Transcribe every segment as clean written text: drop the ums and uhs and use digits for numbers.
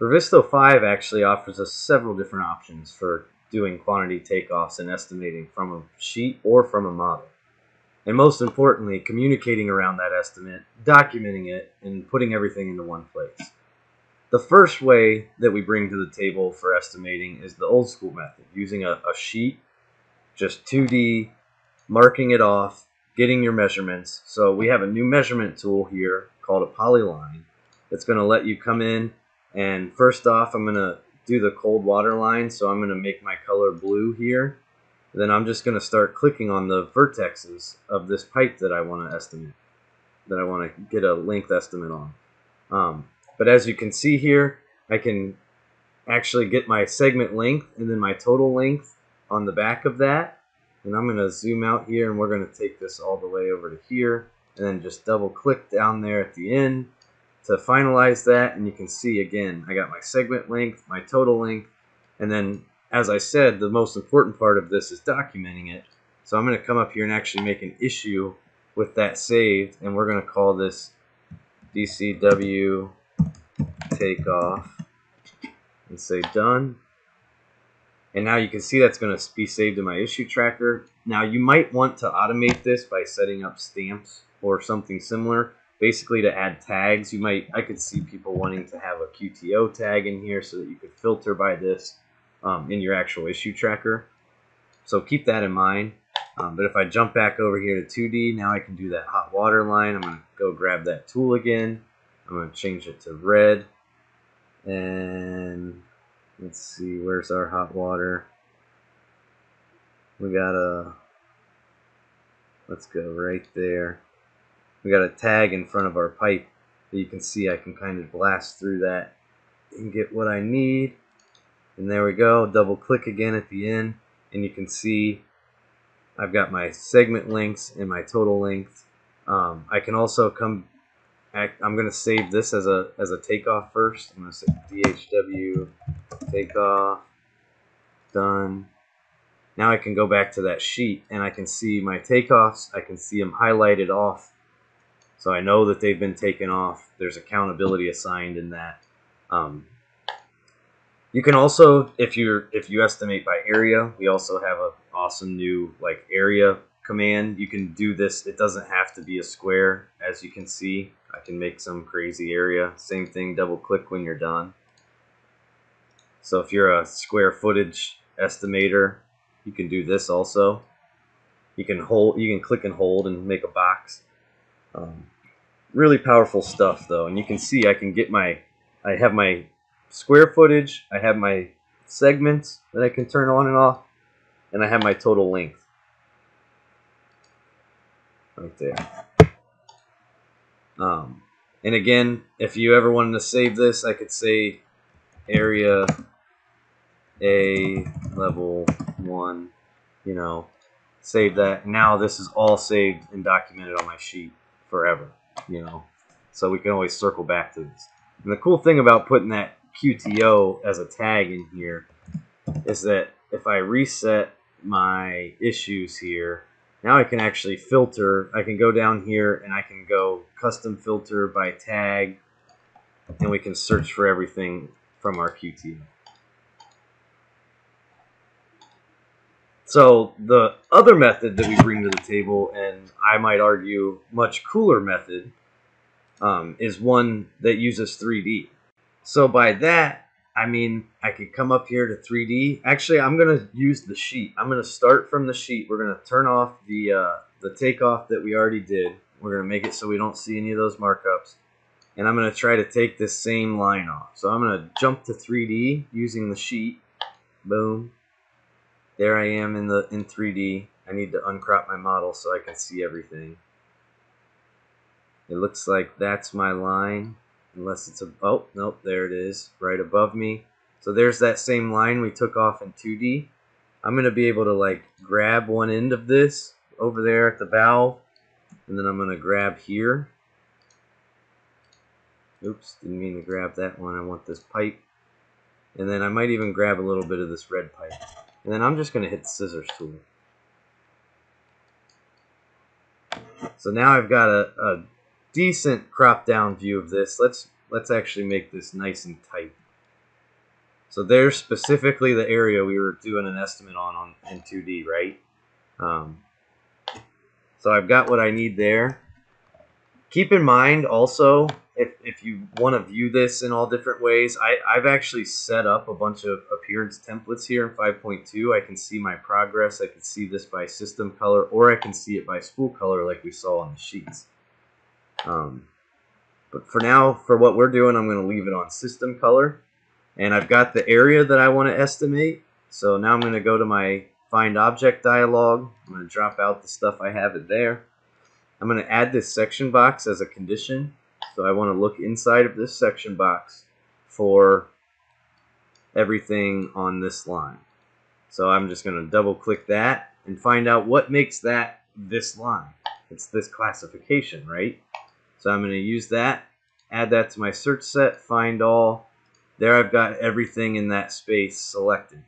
Revizto 5 actually offers us several different options for doing quantity takeoffs and estimating from a sheet or from a model. And most importantly, communicating around that estimate, documenting it, and putting everything into one place. The first way that we bring to the table for estimating is the old school method, using a sheet, just 2D, marking it off, getting your measurements. So we have a new measurement tool here called a polyline. It's going to let you come in, and first off I'm going to do the cold water line, so I'm going to make my color blue here. Then I'm just going to start clicking on the vertexes of this pipe that I want to estimate, that I want to get a length estimate on. But as you can see here, I can actually get my segment length and then my total length on the back of that. And I'm going to zoom out here, and we're going to take this all the way over to here, and then just double click down there at the end to finalize that. And you can see again, I got my segment length, my total length, and then as I said, the most important part of this is documenting it. So I'm going to come up here and actually make an issue with that saved, and we're going to call this DCW takeoff and say done. And now you can see that's going to be saved in my issue tracker. Now you might want to automate this by setting up stamps or something similar, basically to add tags. I could see people wanting to have a QTO tag in here so that you could filter by this in your actual issue tracker. So keep that in mind. But if I jump back over here to 2D, now I can do that hot water line. I'm going to go grab that tool again. I'm going to change it to red. And let's see, where's our hot water? We got let's go right there. We got a tag in front of our pipe that you can see. I can kind of blast through that and get what I need. And there we go. Double click again at the end, and you can see I've got my segment lengths and my total length. I can also I'm going to save this as a takeoff first. I'm going to say DHW takeoff done. Now I can go back to that sheet, and I can see my takeoffs. I can see them highlighted off, so I know that they've been taken off. There's accountability assigned in that. You can also, if you estimate by area, we also have an awesome new area command. You can do this. It doesn't have to be a square, as you can see. I can make some crazy area. Same thing, double click when you're done. So if you're a square footage estimator, you can do this also. You can click and hold and make a box. Really powerful stuff though, and you can see I have my square footage, I have my segments that I can turn on and off, and I have my total length right there. And again, if you ever wanted to save this, I could say area A level 1, save that. Now this is all saved and documented on my sheet forever, so we can always circle back to this. And the cool thing about putting that QTO as a tag in here is that if I reset my issues here, now I can actually filter. I can go down here and I can go custom filter by tag, and we can search for everything from our QTO. So the other method that we bring to the table, and I might argue much cooler method, is one that uses 3D. So by that, I mean I could come up here to 3D. Actually, I'm going to use the sheet. I'm going to start from the sheet. We're going to turn off the takeoff that we already did. We're going to make it so we don't see any of those markups. And I'm going to try to take this same line off. So I'm going to jump to 3D using the sheet. Boom. There I am in 3D. I need to uncrop my model so I can see everything. It looks like that's my line, unless it's oh, nope, there it is, right above me. So there's that same line we took off in 2D. I'm going to be able to grab one end of this over there at the valve, and then I'm going to grab here. Oops, didn't mean to grab that one. I want this pipe. And then I might even grab a little bit of this red pipe. And then I'm just going to hit the scissors tool. So now I've got a decent crop down view of this. Let's actually make this nice and tight. So there's specifically the area we were doing an estimate on in 2D, right? So I've got what I need there. Keep in mind also, if you want to view this in all different ways, I've actually set up a bunch of appearance templates here in 5.2. I can see my progress. I can see this by system color, or I can see it by spool color like we saw on the sheets. But for now, for what we're doing, I'm going to leave it on system color. And I've got the area that I want to estimate. So now I'm going to go to my Find Object dialog. I'm going to drop out the stuff I have it there. I'm going to add this section box as a condition. So I want to look inside of this section box for everything on this line. So I'm just going to double click that and find out what makes that this line. It's this classification, right? So I'm going to use that, add that to my search set, find all. There I've got everything in that space selected.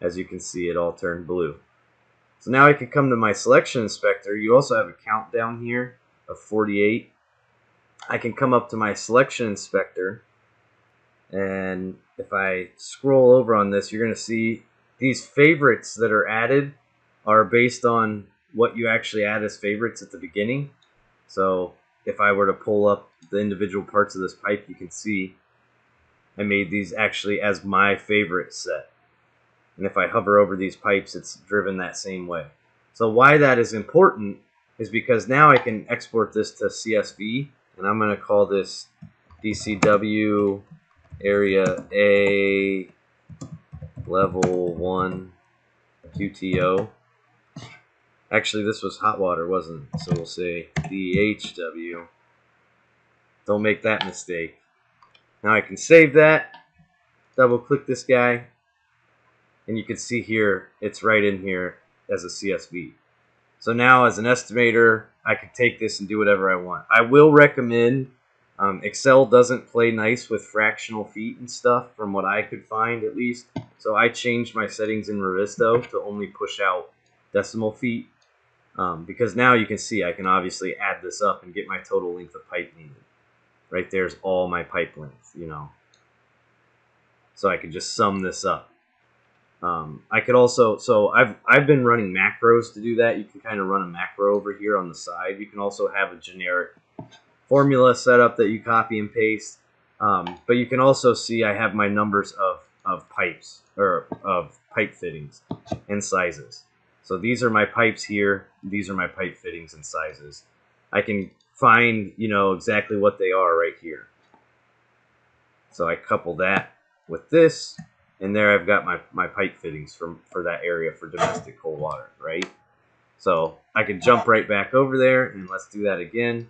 As you can see, it all turned blue. So now I can come to my selection inspector. You also have a countdown here of 48. I can come up to my selection inspector, and if I scroll over on this, you're going to see these favorites that are added are based on what you actually add as favorites at the beginning. So if I were to pull up the individual parts of this pipe, you can see I made these actually as my favorite set. And if I hover over these pipes, it's driven that same way. So why that is important is because now I can export this to CSV, and I'm going to call this DCW Area A Level 1 QTO. Actually, this was hot water, wasn't it? So we'll say DHW. Don't make that mistake. Now I can save that, double click this guy, and you can see here, it's right in here as a CSV. So now as an estimator, I can take this and do whatever I want. I will recommend, Excel doesn't play nice with fractional feet and stuff from what I could find at least. So I changed my settings in Revizto to only push out decimal feet. Because now you can see I can obviously add this up and get my total length of pipe needed. Right there's all my pipe length, you know. So I could just sum this up. I could also, so I've been running macros to do that. You can kind of run a macro over here on the side. You can also have a generic formula set up that you copy and paste. But you can also see I have my numbers of pipes, or of pipe fittings and sizes. So these are my pipes here. These are my pipe fittings and sizes. I can find, you know, exactly what they are right here. So I couple that with this, and there I've got my pipe fittings for that area for domestic cold water, right? So I can jump right back over there, and let's do that again.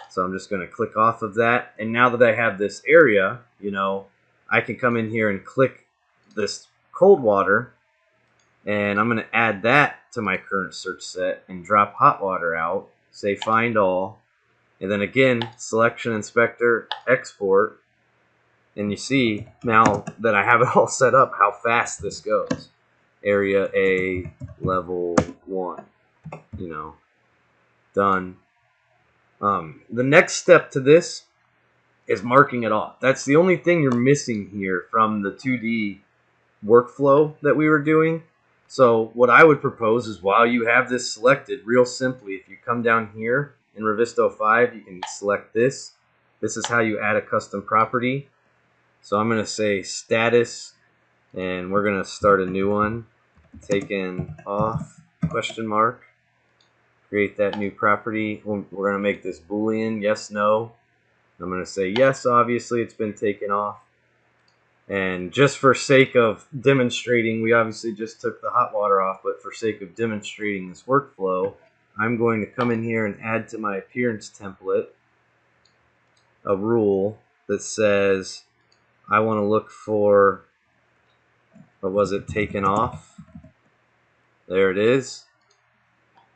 So I'm just going to click off of that, and now that I have this area, you know, I can come in here and click this cold water, and I'm going to add that to my current search set and drop hot water out, say find all, and then again, selection inspector, export, and you see now that I have it all set up how fast this goes. Area A, level 1, you know, done. The next step to this is marking it off. That's the only thing you're missing here from the 2D workflow that we were doing. So what I would propose is while you have this selected, real simply, if you come down here in Revizto 5, you can select this. This is how you add a custom property. So I'm going to say status, and we're going to start a new one. Taken off, question mark. Create that new property. We're going to make this Boolean, yes, no. I'm going to say yes, obviously it's been taken off. And just for sake of demonstrating, we obviously just took the hot water off, but for sake of demonstrating this workflow, I'm going to come in here and add to my appearance template a rule that says I want to look for, what was it, taken off? There it is.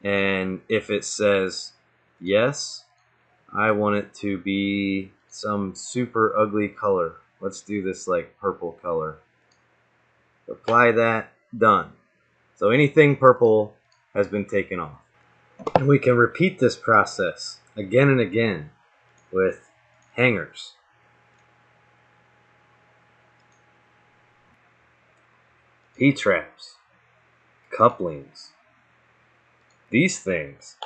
And if it says yes, I want it to be some super ugly color. Let's do this like purple color. Apply that, done. So anything purple has been taken off. And we can repeat this process again and again with hangers. heat traps, couplings, these things,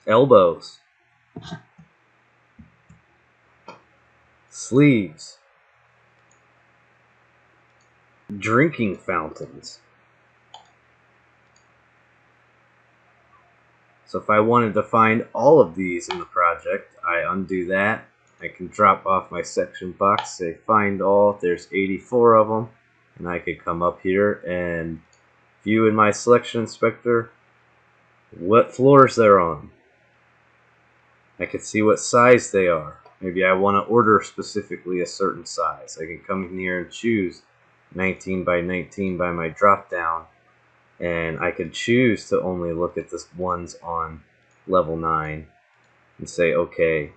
elbows, sleeves, drinking fountains. So if I wanted to find all of these in the project, I undo that. I can drop off my section box, say find all. There's 84 of them. And I could come up here and view in my selection inspector what floors they're on. I can see what size they are. Maybe I want to order specifically a certain size. I can come in here and choose 19 by 19 by my drop down. And I could choose to only look at the ones on level 9 and say OK.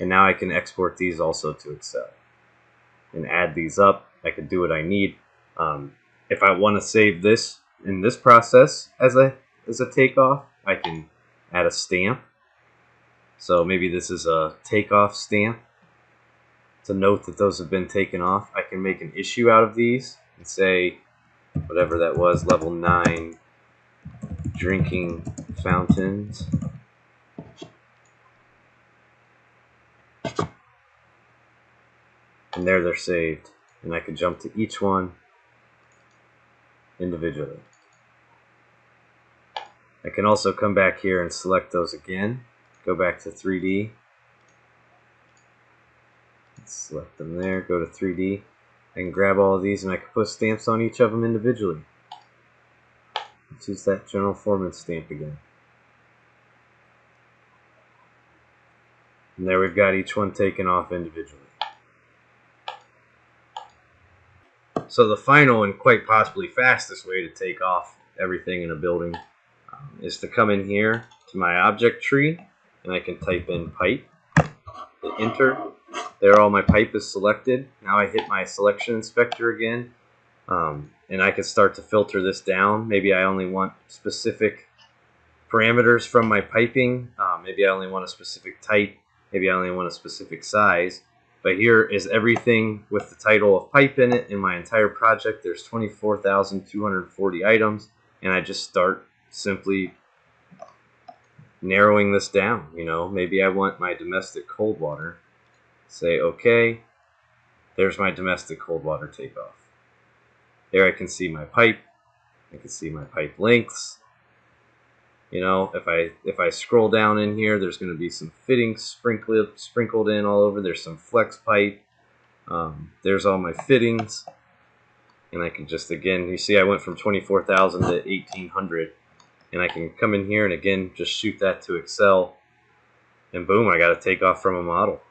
And now I can export these also to Excel and add these up. I could do what I need. If I want to save this in this process as a takeoff, I can add a stamp. So maybe this is a takeoff stamp to note that those have been taken off. I can make an issue out of these and say whatever that was, level 9 drinking fountains. And there they're saved. And I can jump to each one individually. I can also come back here and select those again. Go back to 3D. Select them there, go to 3D. I can grab all of these and I can put stamps on each of them individually. Let's use that General Foreman stamp again. And there we've got each one taken off individually. So the final and quite possibly fastest way to take off everything in a building is to come in here to my object tree and I can type in pipe, hit enter. There all my pipe is selected. Now I hit my selection inspector again and I can start to filter this down. Maybe I only want specific parameters from my piping. Maybe I only want a specific type. Maybe I only want a specific size. But here is everything with the title of pipe in it in my entire project. There's 24,240 items, and I just start simply narrowing this down. You know, maybe I want my domestic cold water. Say OK. There's my domestic cold water takeoff. There I can see my pipe. I can see my pipe lengths. You know, if I scroll down in here, there's going to be some fittings sprinkled in all over. There's some flex pipe. There's all my fittings. And I can just, again, you see I went from 24,000 to 1,800. And I can come in here and, again, just shoot that to Excel. And boom, I got a takeoff from a model.